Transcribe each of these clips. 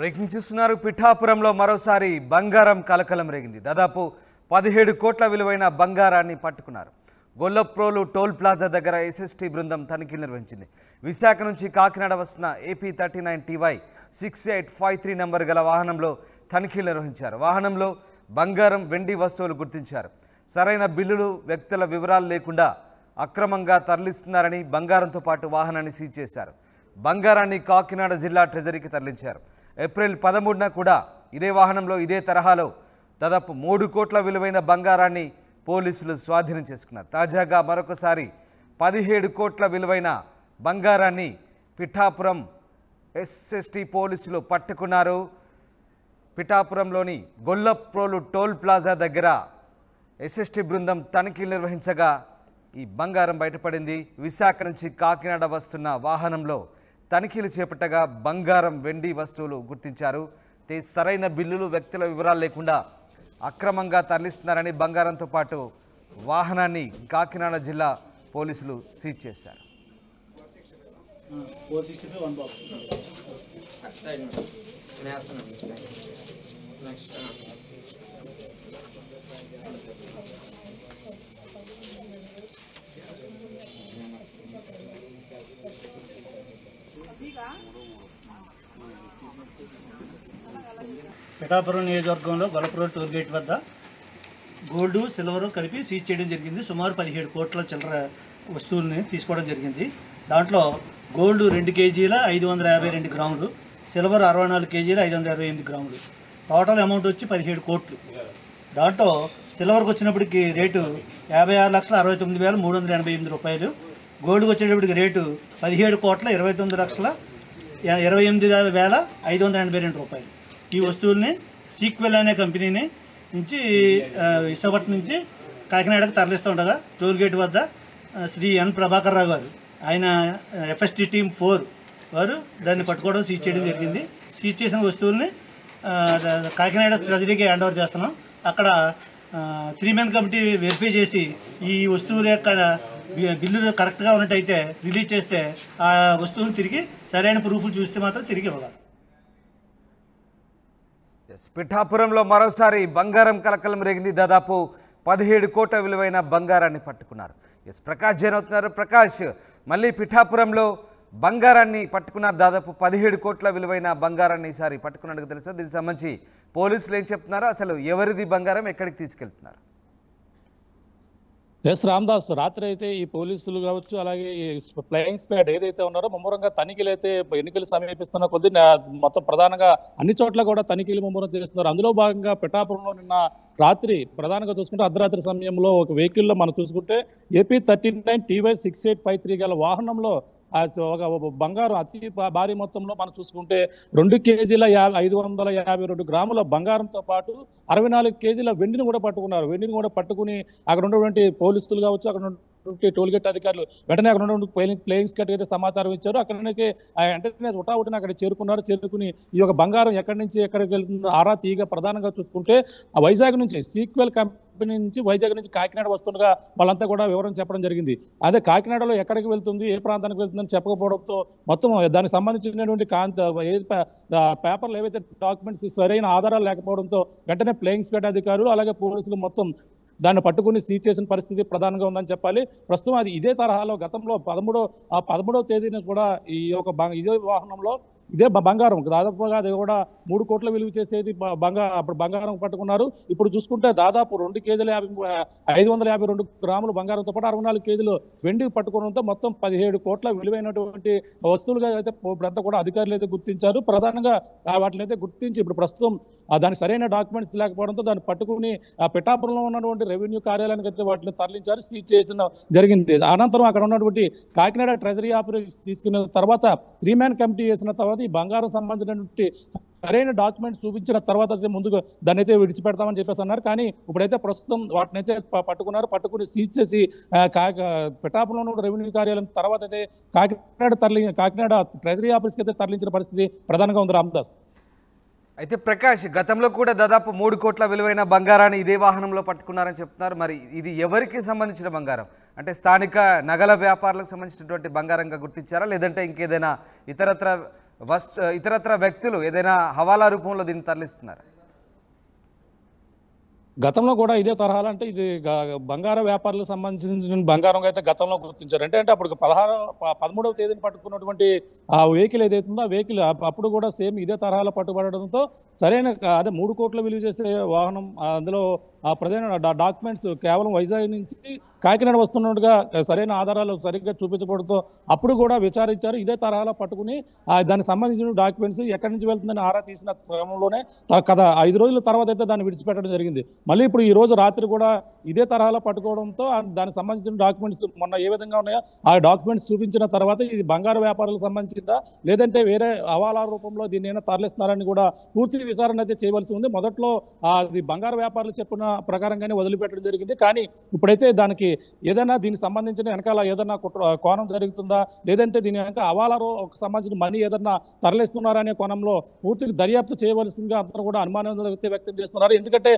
Breaking చూస్తున్నారు. పిఠాపురంలో మరోసారి బంగారం కలకలం రేగింది. దాదాపు 17 కోట్ల విలువైన బంగారాన్ని పట్టుకున్నారు. గొల్లప్రోలు టోల్ ప్లాజా దగ్గర ఎస్ఎస్టీ బృందం తనిఖీలు నిర్వహించింది. విశాఖ నుంచి కాకినాడ వస్తున్న AP 39 TY 6853 నంబర్ గల వాహనంలో తనిఖీలు నిర్వహించారు. వాహనంలో బంగారం, వెండి వస్తువులు గుర్తించారు. సరైన బిల్లులు, వ్యక్తుల వివరాలు లేకుండా అక్రమంగా తరలిస్తున్నారని బంగారంతో పాటు వాహనాన్ని సీజ్ చేశారు. బంగారాన్ని కాకినాడ జిల్లా ట్రెజరీకి తరలించారు. ఏప్రిల్ 13న కూడా ఇదే వాహనంలో ఇదే తరహాలో దాదాపు 3 కోట్ల విలువైన బంగారాన్ని పోలీసులు స్వాధీనం చేసుకున్నారు. తాజాగా మరొకసారి 17 కోట్ల విలువైన బంగారాన్ని పిఠాపురం SST పోలీసులు పట్టుకున్నారు. పిఠాపురంలోని గొల్లప్రోలు టోల్ ప్లాజా దగ్గర SST బృందం తనిఖీలు నిర్వహించగా ఈ బంగారం బయటపడింది. విశాఖ నుంచి కాకినాడ వస్తున్న వాహనంలో తనిఖీలు చేపట్టగా బంగారం, వెండి వస్తువులు గుర్తించారు. సరైన బిల్లులు, వ్యక్తుల వివరాలు లేకుండా అక్రమంగా తరలిస్తున్నారని బంగారంతో పాటు వాహనాన్ని కాకినాడ జిల్లా పోలీసులు సీజ్ చేశారు. పిఠాపురం నియోజకవర్గంలో గొల్లప్రోలు టోల్ గేట్ వద్ద గోల్డు, సిల్వరు కలిపి సీజ్ చేయడం జరిగింది. సుమారు 17 కోట్ల చిల్లర వస్తువుల్ని తీసుకోవడం జరిగింది. దాంట్లో గోల్డ్ 2 కేజీల 552 గ్రాములు, సిల్వర్ 64 కేజీల 528 గ్రాములు, టోటల్ అమౌంట్ వచ్చి 17 కోట్లు. దాంట్లో సిల్వర్కి వచ్చినప్పటికి రేటు 56,69,388 రూపాయలు, గోల్డ్కి వచ్చేటప్పటికి రేటు 17,29,28,582 రూపాయలు. ఈ వస్తువుల్ని సీక్వెల్ అనే కంపెనీని నుంచి విశాఖపట్నం నుంచి కాకినాడకు తరలిస్తూ ఉండగా టోల్ గేట్ వద్ద శ్రీ N ప్రభాకర్ రావు గారు, ఆయన FST టీమ్ 4 వారు దాన్ని పట్టుకోవడం, సీజ్ చేయడం జరిగింది. సీజ్ చేసిన వస్తువుల్ని కాకినాడ ట్రెజరీకి హ్యాండ్ ఓవర్ చేస్తున్నాం. అక్కడ 3 మెన్ కమిటీ వెరిఫై చేసి ఈ వస్తువుల యొక్క బిల్లులు కరెక్ట్గా ఉన్నట్టయితే రిలీజ్ చేస్తే ఆ వస్తువులు తిరిగి సరైన ప్రూఫ్లు చూస్తే మాత్రం తిరిగి ఇవ్వాలి. పిఠాపురంలో మరోసారి బంగారం కలకలం రేగింది. దాదాపు 17 కోట్ల విలువైన బంగారాన్ని పట్టుకున్నారు. ప్రకాష్ జైన్ అవుతున్నారు. ప్రకాష్, మళ్ళీ పిఠాపురంలో బంగారాన్ని పట్టుకున్నారు. దాదాపు 17 కోట్ల విలువైన బంగారాన్ని ఈసారి పట్టుకున్నట్టుగా తెలుసా? దీనికి సంబంధించి పోలీసులు ఏం చెప్తున్నారు? అసలు ఎవరిది బంగారం, ఎక్కడికి తీసుకెళ్తున్నారు? రామదాస్, రాత్రి అయితే ఈ పోలీసులు కావచ్చు, అలాగే ఈ ఫ్లయింగ్ స్క్వాడ్ ఏదైతే ఉన్నారో ముమ్మరంగా తనిఖీలు అయితే ఎన్నికలు సమీపిస్తున్న కొద్ది మొత్తం ప్రధానంగా అన్ని చోట్ల కూడా తనిఖీలు ముమ్మరం చేస్తున్నారు. అందులో భాగంగా పిఠాపురంలో నిన్న రాత్రి ప్రధానంగా చూసుకుంటే అర్ధరాత్రి సమయంలో ఒక వెహికల్లో మనం చూసుకుంటే AP 39 TY 6853 గల వాహనంలో ఒక బంగారం అతి భారీ మొత్తంలో మనం చూసుకుంటే 2 కేజీల 552 గ్రాముల బంగారంతో పాటు 64 కేజీల వెండిని కూడా పట్టుకున్నారు. వెండిని కూడా పట్టుకుని అక్కడ ఉన్నటువంటి పోలీసులు కావచ్చు, అక్కడ టోల్ గేట్ అధికారులు వెంటనే అక్కడ ఉన్నటువంటి ప్లేయింగ్ స్కట్ అయితే సమాచారం ఇచ్చారు. అక్కడికి వెంటనే ఉటావుటిని అక్కడ చేరుకుని ఈ యొక్క బంగారం ఎక్కడి నుంచి ఎక్కడికి వెళ్తుందో ఆరా తీయగా ప్రధానంగా చూసుకుంటే వైజాగ్ నుంచి సీక్వెల్ కంపెనీ నుంచి వైజాగ్ నుంచి కాకినాడ వస్తుండగా వాళ్ళంతా కూడా వివరం చెప్పడం జరిగింది. అదే కాకినాడలో ఎక్కడికి వెళ్తుంది, ఏ ప్రాంతానికి వెళ్తుందని చెప్పకపోవడంతో మొత్తం దానికి సంబంధించినటువంటి పేపర్లు ఏవైతే డాక్యుమెంట్స్ సరైన ఆధారాలు లేకపోవడంతో వెంటనే ప్లేయింగ్ స్క్వాడ్ అధికారులు అలాగే పోలీసులు మొత్తం దాన్ని పట్టుకుని సీజ్ చేసిన పరిస్థితి ప్రధానంగా ఉందని చెప్పాలి. ప్రస్తుతం అది ఇదే తరహాలో గతంలో 13వ తేదీన కూడా ఈ యొక్క ఇదే వాహనంలో ఇదే బంగారం దాదాపుగా అది కూడా 3 కోట్ల విలువ చేసేది అప్పుడు బంగారం పట్టుకున్నారు. ఇప్పుడు చూసుకుంటే దాదాపు 2 కేజీల 552 గ్రాములు బంగారంతో పాటు 64 కేజీలు వెండి పట్టుకోవడంతో మొత్తం 17 కోట్ల విలువైనటువంటి వస్తువులుగా అయితే ఇప్పుడంతా కూడా అధికారులు అయితే గుర్తించారు. ప్రధానంగా వాటిని అయితే గుర్తించి ఇప్పుడు ప్రస్తుతం దానికి సరైన డాక్యుమెంట్స్ లేకపోవడంతో దాన్ని పట్టుకుని పిఠాపురంలో ఉన్నటువంటి రెవెన్యూ కార్యాలయానికి అయితే వాటిని తరలించారు, సీజ్ చేసిన జరిగింది. అనంతరం అక్కడ ఉన్నటువంటి కాకినాడ ట్రెజరీ ఆఫీస్ తీసుకున్న తర్వాత 3 మెన్ కమిటీ చేసిన తర్వాత ఈ బంగారం సంబంధించినటువంటి సరైన డాక్యుమెంట్స్ చూపించిన తర్వాత అయితే ముందుగా దాన్ని అయితే విడిచిపెడతామని చెప్పేసి అన్నారు. కానీ ఇప్పుడైతే ప్రస్తుతం వాటిని అయితే పట్టుకుని సీజ్ చేసి పిఠాపురంలో రెవెన్యూ కార్యాలయం తర్వాత అయితే కాకినాడ ట్రెజరీ ఆఫీస్కి అయితే తరలించిన పరిస్థితి ప్రధానంగా ఉంది. రామదాస్, అయితే ప్రకాష్, గతంలో కూడా దాదాపు 3 కోట్ల విలువైన బంగారాన్ని ఇదే వాహనంలో పట్టుకున్నారని చెప్తున్నారు. మరి ఇది ఎవరికి సంబంధించిన బంగారం? అంటే స్థానిక నగల వ్యాపారులకు సంబంధించినటువంటి బంగారంగా గుర్తించారా, లేదంటే ఇంకేదైనా ఇతరత్ర ఇతరత్ర వ్యక్తులు ఏదైనా హవాలా రూపంలో దీన్ని తరలిస్తున్నారు? గతంలో కూడా ఇదే తరహాలు అంటే ఇది బంగార వ్యాపారులకు సంబంధించిన బంగారం అయితే గతంలో గుర్తించారు. అంటే అప్పుడు 13వ తేదీని పట్టుకున్నటువంటి ఆ వెహికల్ ఏదైతుందో ఆ వెహికల్ అప్పుడు కూడా సేమ్ ఇదే తరహాలో పట్టుబడడంతో సరైన అదే 3 కోట్ల విలువ చేసే వాహనం, అందులో ఆ ప్రధాన డాక్యుమెంట్స్ కేవలం వైజాగ్ నుంచి కాకినాడ వస్తున్నట్టుగా సరైన ఆధారాలు సరిగ్గా చూపించబడుతూ అప్పుడు కూడా విచారించారు. ఇదే తరహాలో పట్టుకుని దానికి సంబంధించిన డాక్యుమెంట్స్ ఎక్కడి నుంచి వెళ్తుందని ఆరా తీసిన క్రమంలోనే 5 రోజుల తర్వాత అయితే దాన్ని విడిచిపెట్టడం జరిగింది. మళ్ళీ ఇప్పుడు ఈ రోజు రాత్రి కూడా ఇదే తరహాలో పట్టుకోవడంతో దానికి సంబంధించిన డాక్యుమెంట్స్ మొన్న ఏ విధంగా ఉన్నాయో ఆ డాక్యుమెంట్స్ చూపించిన తర్వాత ఇది బంగారు వ్యాపారాలకు సంబంధించిందా లేదంటే వేరే హవాలా రూపంలో దీన్ని ఏమైనా తరలిస్తున్నారని కూడా పూర్తి విచారణ అయితే చేయవలసి ఉంది. మొదట్లో అది బంగారు వ్యాపారులు చెప్పిన ప్రకారంగానే వదిలిపెట్టడం జరిగింది. కానీ ఇప్పుడైతే దానికి ఏదైనా దీనికి సంబంధించిన వెనకాల ఏదైనా కోణం జరుగుతుందా లేదంటే దీని వెనక హవాలాలో సంబంధించిన మనీ ఏదన్నా తరలిస్తున్నారనే కోణంలో పూర్తిగా దర్యాప్తు చేయవలసిందిగా అందరూ కూడా అనుమానం వ్యక్తం చేస్తున్నారు. ఎందుకంటే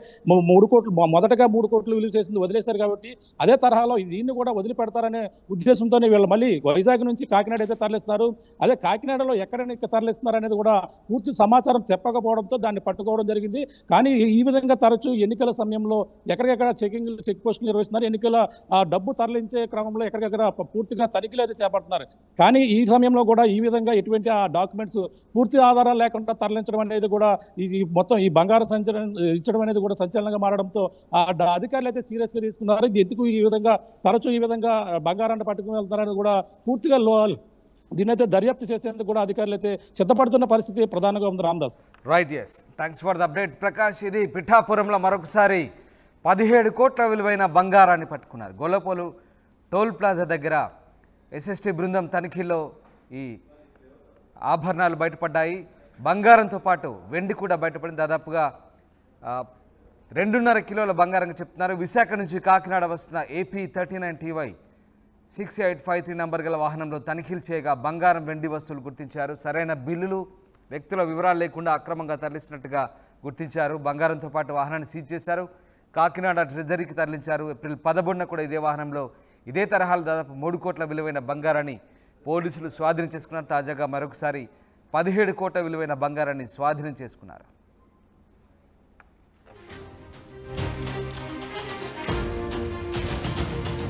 3 కోట్లు మొదటగా 3 కోట్లు విలువ చేసింది వదిలేశారు కాబట్టి అదే తరహాలో దీన్ని కూడా వదిలిపెడతారనే ఉద్దేశంతోనే వీళ్ళు మళ్ళీ వైజాగ్ నుంచి కాకినాడ అయితే తరలిస్తున్నారు. అదే కాకినాడలో ఎక్కడైనా తరలిస్తున్నారు అనేది కూడా పూర్తి సమాచారం చెప్పకపోవడంతో దాన్ని పట్టుకోవడం జరిగింది. కానీ ఈ విధంగా తరచూ ఎన్నికల సమయంలో ఎక్కడికెక్కడ చెక్ పోస్టులు నిర్వహిస్తున్నారు. ఎన్నికల డబ్బు తరలించే క్రమంలో ఎక్కడికెక్కడ పూర్తిగా తనిఖీలు అయితే చేపడుతున్నారు. కానీ ఈ సమయంలో కూడా ఈ విధంగా ఎటువంటి ఆ డాక్యుమెంట్స్ పూర్తి ఆధారాలు లేకుండా తరలించడం అనేది కూడా మొత్తం ఈ బంగారం ఇచ్చడం అనేది కూడా సంచలనంగా మారడంతో అధికారులు అయితే సీరియస్ గా తీసుకున్నారు. ఎందుకు ఈ విధంగా తరచూ ఈ విధంగా బంగారాన్ని పట్టుకుని వెళ్తారని కూడా పూర్తిగా దీనైతే దర్యాప్తు చేసేందుకు కూడా అధికారులు అయితే సిద్ధపడుతున్న పరిస్థితి ప్రధానంగా ఉంది. Ramdas. Right, yes, thanks for the update Prakash. ఇది పిఠాపురంలో మరొకసారి 17 కోట్ల విలువైన బంగారాన్ని పట్టుకున్నారు. గొల్లపోలు టోల్ ప్లాజా దగ్గర ఎస్ఎస్టీ బృందం తనిఖీల్లో ఈ ఆభరణాలు బయటపడ్డాయి. బంగారంతో పాటు వెండి కూడా బయటపడింది. దాదాపుగా 2.5 కిలోల బంగారంగా చెప్తున్నారు. విశాఖ నుంచి కాకినాడ వస్తున్న AP 39 TY 6853 నంబర్ గల వాహనంలో తనిఖీలు చేయగా బంగారం, వెండి వస్తువులు గుర్తించారు. సరైన బిల్లులు, వ్యక్తుల వివరాలు లేకుండా అక్రమంగా తరలిస్తున్నట్టుగా గుర్తించారు. బంగారంతో పాటు వాహనాన్ని సీజ్ చేశారు. కాకినాడ ట్రెజరీకి తరలించారు. ఏప్రిల్ 11న కూడా ఇదే వాహనంలో ఇదే తరహాలో దాదాపు 3 కోట్ల విలువైన బంగారాన్ని పోలీసులు స్వాధీనం చేసుకున్నారు. తాజాగా మరొకసారి 17 కోట్ల విలువైన బంగారాన్ని స్వాధీనం చేసుకున్నారు.